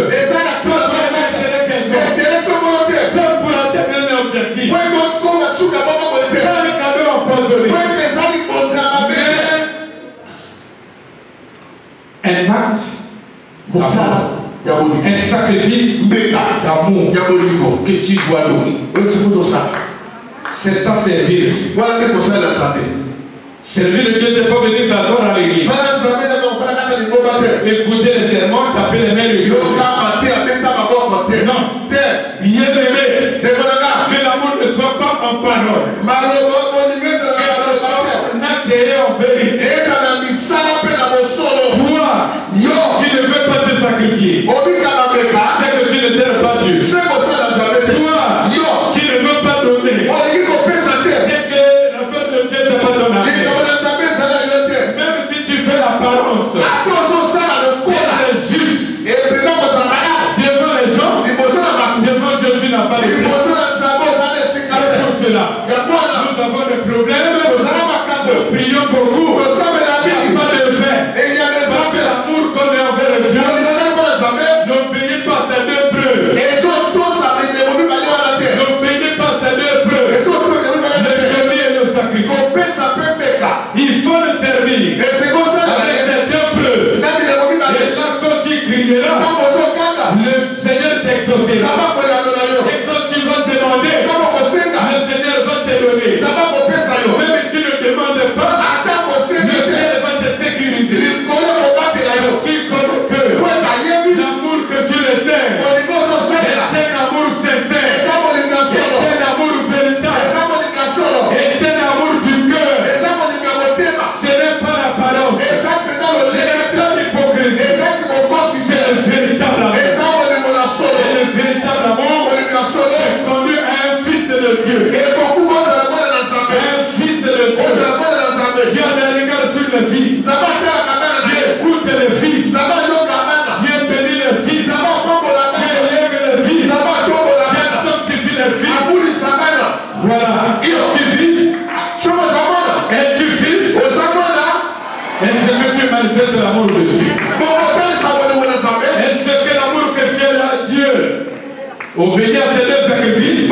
Pas pour atteindre un objectif. Pas un cadeau empoisonné. Un acte, un sacrifice d'amour que tu dois donner. C'est ça, servir Dieu. Servir Dieu, c'est pas venir s'asseoir à l'église. Écouter les sermons, taper les mains de Dieu. Non. Bien aimé. Que l'amour ne soit pas en parole. En acte et en vérité. Toi, tu ne veux pas te sacrifier. C'est que tu ne t'aimes pas Dieu. Toi, qui ne veux pas donner. C'est que la fête de Dieu, c'est pas ton amour. Même si tu fais l'apparence, tu es juste. Devant les gens, devant Dieu, tu n'as pas les clés. C'est pour cela. Nous avons des problèmes. Nous prions beaucoup. Il n'y a pas de fait. Parce que l'amour qu'on est envers Dieu n'obéit pas ces deux preuves. N'obéit pas ces deux preuves. Le servir et le sacrifice. Il faut le servir avec ces deux preuves. Et là, quand tu crieras, le Seigneur t'exaucera. Et quand tu vas demander, le Seigneur va te donner. Même si tu ne demandes pas, le Seigneur va te sécuriser. Qu'il connaît que l'amour que tu le sais est un amour sincère, est un amour véritable, est un amour du cœur. Ce n'est pas la parole, ce n'est pas l'hypocrisie, c'est le véritable amour. Et le véritable amour est conduit à un fils de Dieu. Un fils de Dieu. Dieu a des regards sur le fils. Dieu écoute le fils. Dieu bénit le fils. Dieu élève le fils. Dieu sanctifie le fils. Voilà. Tu fils. Es-tu fils? Est-ce que tu manifestes l'amour de Dieu? Est-ce que l'amour que tu as à Dieu obéit à ces deux sacrifices?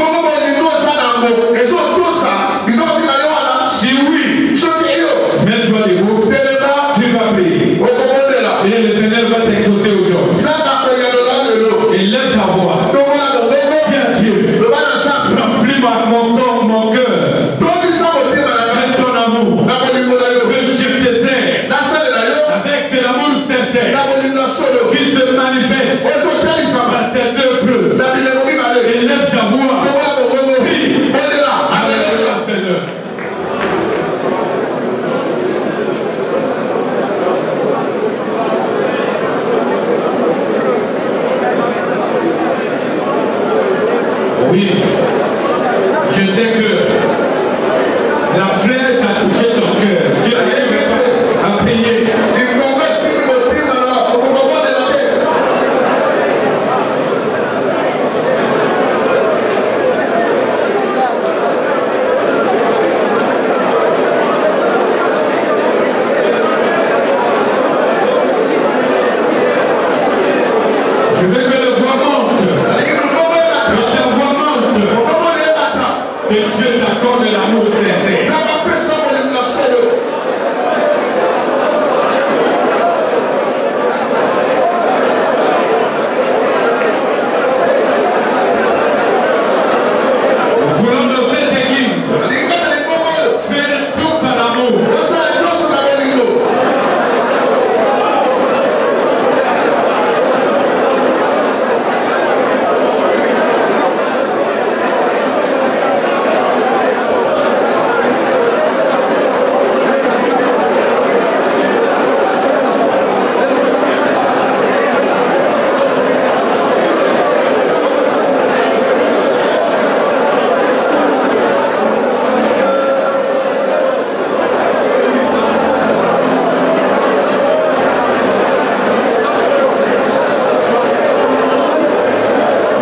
Si oui, mets-toi debout, tu vas prier. Et le Seigneur va t'exaucer aujourd'hui. Et lève ta voix. Dis à Dieu, remplis mon corps, mon cœur. Avec ton amour. Que je te sers avec l'amour sincère qui se manifeste Oui. Je sais que la flèche a touché ton cœur. Dieu a prié. Je veux que le voix monte. Que ta voix monte. Que Dieu t'accorde l'amour sincère. Nous voulons dans cette église faire tout par amour.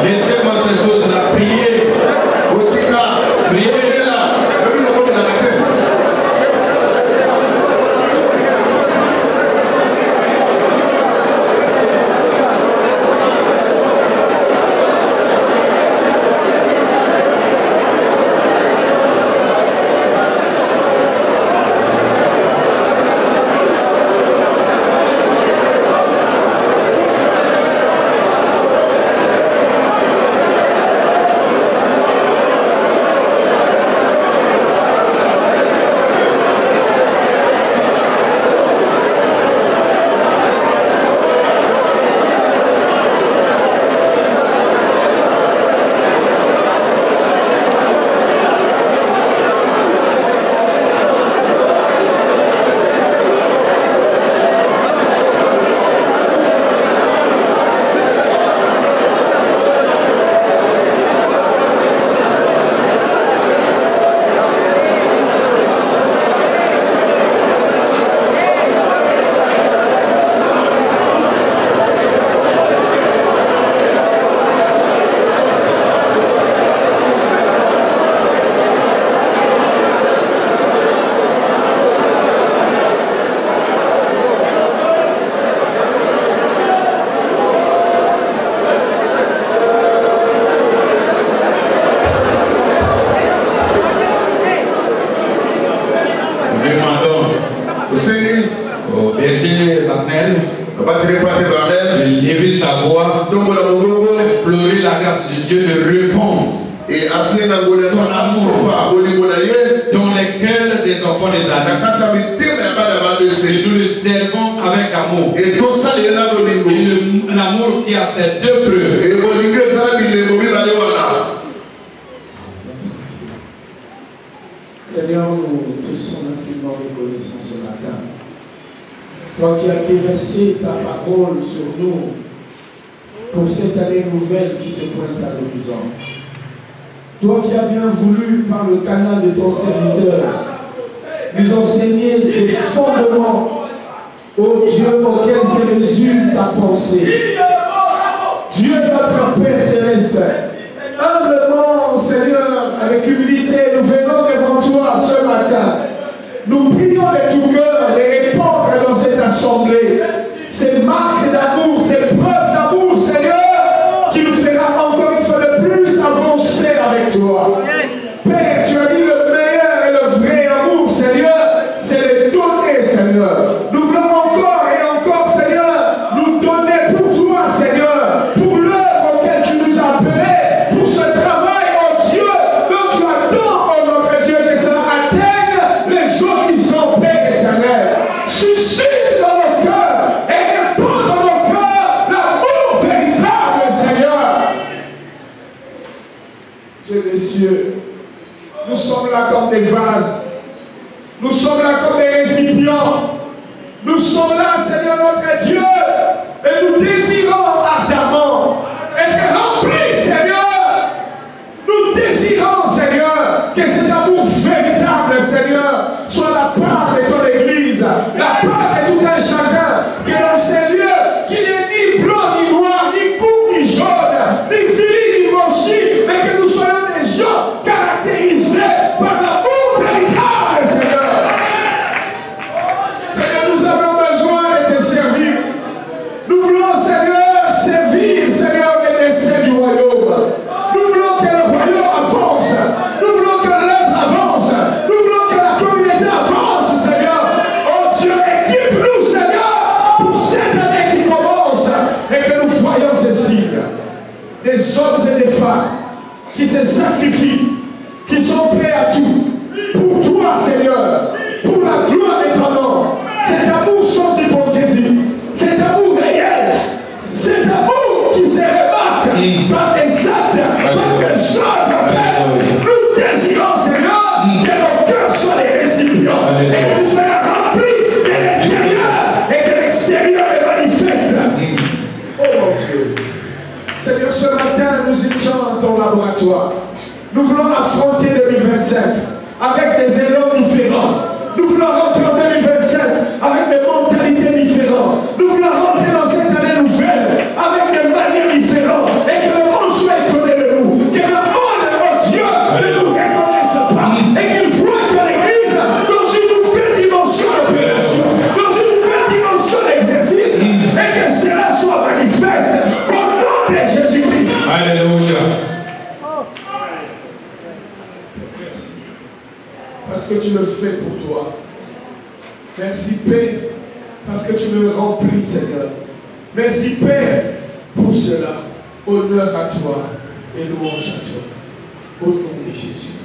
Laissez-moi ces choses-là, priez. Priez. Au berger Barnel, de lever sa voix, implorer la grâce de Dieu de répondre son amour dans les cœurs des enfants des amis. Et nous le servons avec amour. Et l'amour qui a ses deux preuves. Seigneur, nous te sommes infiniment reconnaissants ce matin. Toi qui as déversé ta parole sur nous pour cette année nouvelle qui se pointe à l'horizon. Toi qui as bien voulu, par le canal de ton serviteur, nous enseigner ces fondements, ô Dieu, auxquels se résume ta pensée. Dieu notre Père céleste, humblement, Seigneur, avec humilité, nous venons devant toi ce matin. Nous prions de tout cœur de répondre dans cette assemblée. Ces marques d'amour, ces preuves d'amour, Seigneur, qui nous fera encore une fois de plus avancer avec toi. Père, tu as dit le meilleur et le vrai amour, Seigneur, c'est le donner, Seigneur. Nous voulons encore et encore, Seigneur, nous donner pour toi, Seigneur, pour l'œuvre auquel tu nous as appelés, pour ce travail, oh Dieu, dont tu attends, oh notre Dieu, que cela atteigne les horizons, Père éternel. Suscite dans nos cœurs et répand dans nos cœurs l'amour véritable, Seigneur. Dieu des cieux, nous sommes là comme des vases, nous sommes là comme des récipients, nous sommes là, Seigneur notre Dieu, et nous désirons ardemment être remplis, Seigneur. se sacrifient, qui sont prêts à tout. Pour toi, Seigneur, pour la gloire de ton nom. Cet amour sans hypocrisie, cet amour réel, cet amour qui se remarque par des actes, par des œuvres. Nous désirons, Seigneur, que nos cœurs soient les récipients et que nous soyons remplis de l'intérieur et que l'extérieur est manifeste. Oh mon Dieu. Seigneur, ce matin, nous étions dans ton laboratoire. Nous voulons affronter 2025 avec des élans différents. Nous voulons rentrer en 2027 avec des mentalités différentes. Nous voulons rentrer dans cette année nouvelle avec des manières différentes. Et que le monde soit étonné de nous. Que le monde, oh Dieu, ne nous reconnaisse pas. Et qu'il voit que l'Église dans une nouvelle dimension d'opération, dans une nouvelle dimension d'exercice. Et que cela soit manifeste au nom de Jésus-Christ. Alléluia. Parce que tu le fais pour toi. Merci Père, parce que tu me remplis, Seigneur. Merci Père pour cela. Honneur à toi et louange à toi. Au nom de Jésus.